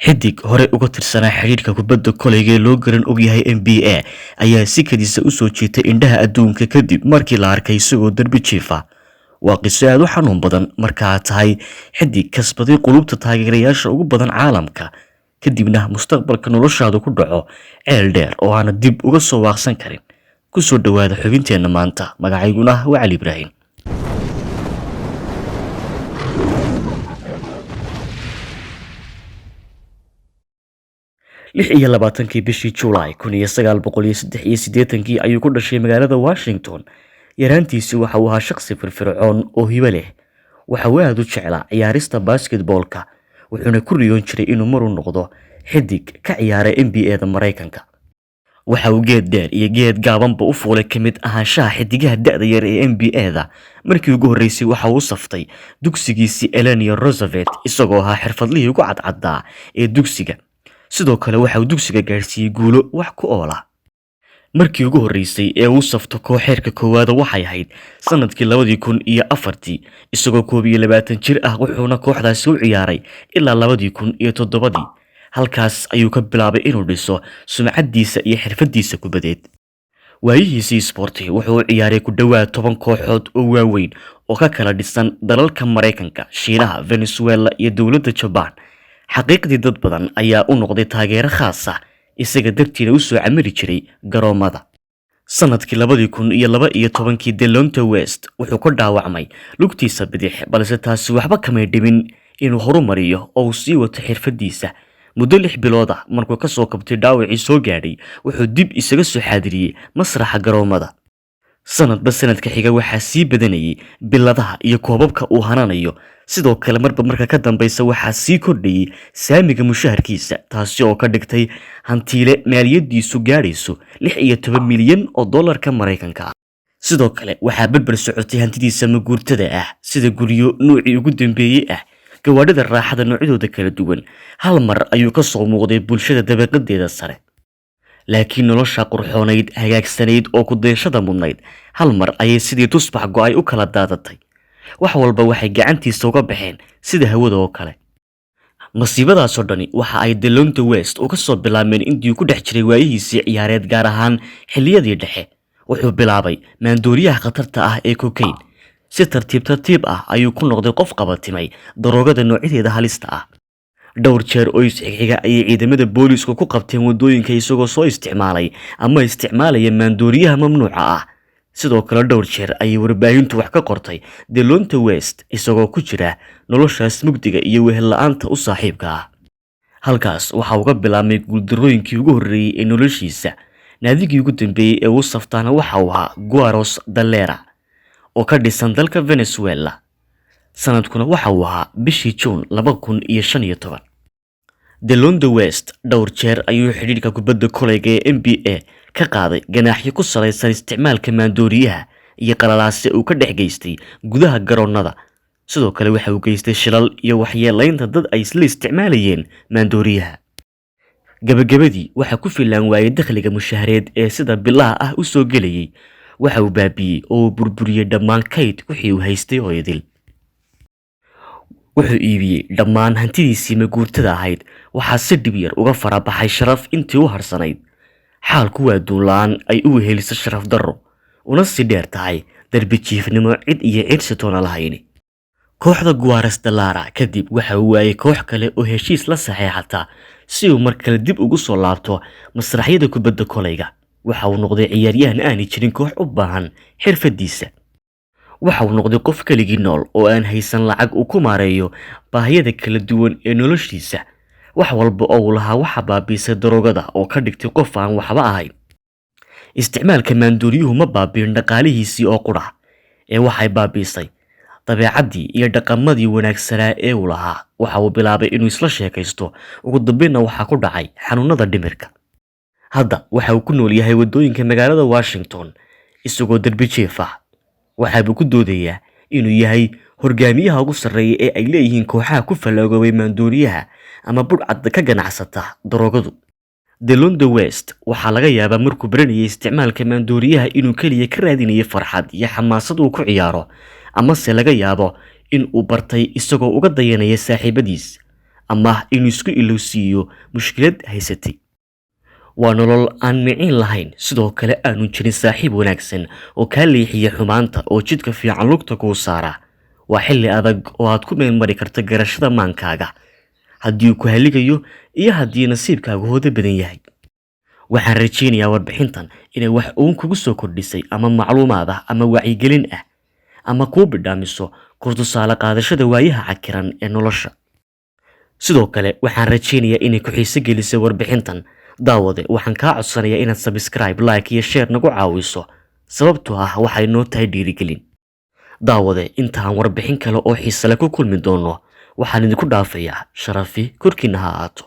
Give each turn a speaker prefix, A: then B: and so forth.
A: xidig hore uga tirsanaa xiriirka kubadda koleyga ee loo garan ogyahay NBA ayaa si kadisa u soo jiitay indhaha adduunka kadib markii la arkay isagoo derbi jiifa. waa qiso aad u xanuun badan marka aad tahay xidig kasbaday qulubta taageerayaasha ugu badan caalamka, kadibna mustaqbalka noloshaadu ku dhaco ceel dheer oo aana dib uga soo waaqsan karin. kusoo dhawaada xubinteena maanta. magacayguna waa Cali Ibraahim. 26 bishii July 1983 ayuu ku dhashay magaalada Washington. yaraantiisii waxa uu ahaa shakhsi firfircoon oo hibo leh. waxa uu aad u jeclaa ciyaarista basketballka, wuxuuna ku riyoon jiray inuu mar u noqdo xidig ka ciyaara NBA-da Mareykanka. waxa uu geed dheer iyo geed gaabanba u fuulay kamid ahaanshaha xidigaha da'da yar ee NBA-da. markii ugu horeysay waxa uu saftay dugsigiisii Eleanor Roosevelt isagoo ahaa xirfadlihii ugu cadcaddaa ee dugsiga. sidoo kale waxa uu dugsiga gaarsiiyay guulo wax ku oola. markii ugu horeysay ee uu safto kooxeerka koowaad waxay ahayd sanadkii 2004 isagoo 22 jir ah, wuxuuna kooxdaasi u ciyaaray ilaa 2007. halkaas ayuu ka bilaabay inuu dhiso sumcadiisa iyo xirfadiisa kubadeed. waayihiisii sporti wuxuu u ciyaaray ku dhawaad 10 kooxood oo waaweyn oo ka kala dhisan dalalka Mareykanka, Shiinaha, Venezuela iyo dowladda Japan. xaqiiqdii dad badan ayaa u noqday taageero khaas ah, isaga dartiina u soo camiri jiray garoomada. sanadkii 2012 Delonte West wuxuu ku dhaawacmay lugtiisa bidix, balse taasi waxba kamay dhimin inuu horumariyo oo uu sii wato xirfadiisa. muddo 6 bilood ah markuu ka soo kabtay dhaawacii soo gaadhay, wuxuu dib isaga soo xaadiriyay masraxa garoomada. sanadba sanadka xiga waxaa sii badanayay biladaha iyo koobabka uu hananayo. sidoo kale marba marka ka dambaysa waxaa sii kordhayay saamiga mushaharkiisa, taasi oo ka dhigtay hantiile maaliyadiisu gaadhayso 16 milyan oo dollarka Mareykanka ah. sidoo kale waxaa berber socotay hantidiisa maguurtada ah, sida guryo nuucii ugu dambeeyay ah, gawaadhida raaxada noocyadooda kala duwan. hal mar ayuu ka soo muuqday bulshada dabaqadeeda sare. laakiin nolosha qurxoonayd, hagaagsanayd oo ku dayashada mudnayd, hal mar ayay sidii tusbax go'ay u kala daadatay. wax walba waxay gacantiisa uga baxeen sida hawada oo kale. masiibadaasoo dhani waxa ay Delonte West uga soo bilaabmeen intii uu ku dhex jiray waayihiisii ciyaareed, gaar ahaan xilliyadii dhexe. wuxuu bilaabay maandooriyaha khatarta ah ee cocaine. si tartiib ah ayuu ku noqday qof qabatimay daroogada noocyadeeda halista ah. dhowr jeer oo isxiga ayay ciidamada booliisku ku qabteen wadooyinka isagoo soo isticmaalay ama isticmaalaya maandooriyaha mamnuuca ah. sidoo kale dhowr jeer ayay warbaahintu wax ka qortay Delonte West isagoo ku jira noloshaas mugdiga iyo wehel la'aanta u saaxiibka ah. halkaas waxa uu ka bilaabmay guuldarrooyinkii ugu horreeyay ee noloshiisa. naadigii ugu dambeeyay ee uu saftaana waxa uu ahaa Guaros Dalera oo ka dhisan dalka Venezuela. sanadkuna waxa uu ahaa bishii June 2015. Delonte West dhowr jeer ayuu xiriirka kubadda koleyga ee NBA ka qaaday ganaaxyo ku salaysan isticmaalka maandooriyaha iyo qalalaase uu ka dhex geystay gudaha garoonada. sidoo kale waxa uu geystay shilal iyo waxyeelaynta dad ay isla isticmaalayeen maandooriyaha. gabagabadii waxa ku filan waayay dakhliga mushahareed ee sida bilaha ah u soo gelayay. waxa uu baabiyey oo burburiyay dhammaan kayd wixii uu haystay oo idil. wuxuu iibiyey dhammaan hantidiisii maguurtada ahayd. waxaa si dhib yar uga farabaxay sharaf intii u harsanayd. xaalku waa duulaan ay u weheliso sharaf darro, una sii dheer tahay derbi jiifnimo cid iyo ciirsatoona lahayn. kooxda Guaras-Dalera kadib waxa uu waayay koox kale oo heshiis la saxeexata si uu mar kale dib ugu soo laabto masraxyada kubadda koleyga. waxa uu noqday ciyaaryahan aanay jirin koox u baahan xirfadiisa. waxa uu noqday qof keligii nool oo aan haysan lacag uu ku maareeyo baahiyada kala duwan ee noloshiisa. wax walba oo uu lahaa waxa baabiisay daroogada oo ka dhigtay qof aan waxba ahayn. isticmaalka maandooriyuhu ma baabiin dhaqaalihiisii oo qura, ee waxay baabiisay dabeecadii iyo dhaqamadii wanaagsanaa ee uu lahaa. waxa uu bilaabay inuu isla sheekaysto, ugu dambeynna waxaa ku dhacay xanuunada dhimirka. hadda waxa uu ku nool yahay wadooyinka magaalada Washington isagoo derbi jiif ah. waxaabuu ku doodayaa inuu yahay horgaamiyaha ugu sarreeya ee ay leeyihiin kooxaha ku faloogoobay maandooriyaha ama budhcadda ka ganacsata daroogadu. Delonte West waxaa laga yaabaa markuu baranayay isticmaalka maandooriyaha inuu keliya ka raadinayo farxad iyo xamaasad uu ku ciyaaro, amase laga yaabo in uu bartay isagoo uga dayanaya saaxiibadiis ama inuu isku ilowsiiyo mushkilad haysatay. waa nolol aan micin lahayn, sidoo kale aanu jirin saaxiib wanaagsan oo kaa leexiya xumaanta oo jidka fiican lugta kuu saara. waa xilli adag oo aad ku meelmari karta garashada maankaaga, haddii uu ku haligayo iyo haddii nasiibkaagu hoodo badan yahay. waxaan rajaynayaa warbixintan inay wax uun kugu soo kordhisay ama macluumaad ah ama wacyigelin ah, ama kuu bidhaamiso kurtusaale qaadashada waayaha cakiran ee nolosha. sidoo kale waxaan rajaynayaa inay ku xiiso gelisay warbixintan. daawade, waxaan kaa codsanayaa inaad subscribe, like iyo share nagu caawiso, sababtoo ah waxay noo tahay dhiirigelin. daawade, intaan warbixin kale oo xiiso leh ku kulmi doono, waxaan idinku dhaafayaa sharafi korkiina ha ahaato.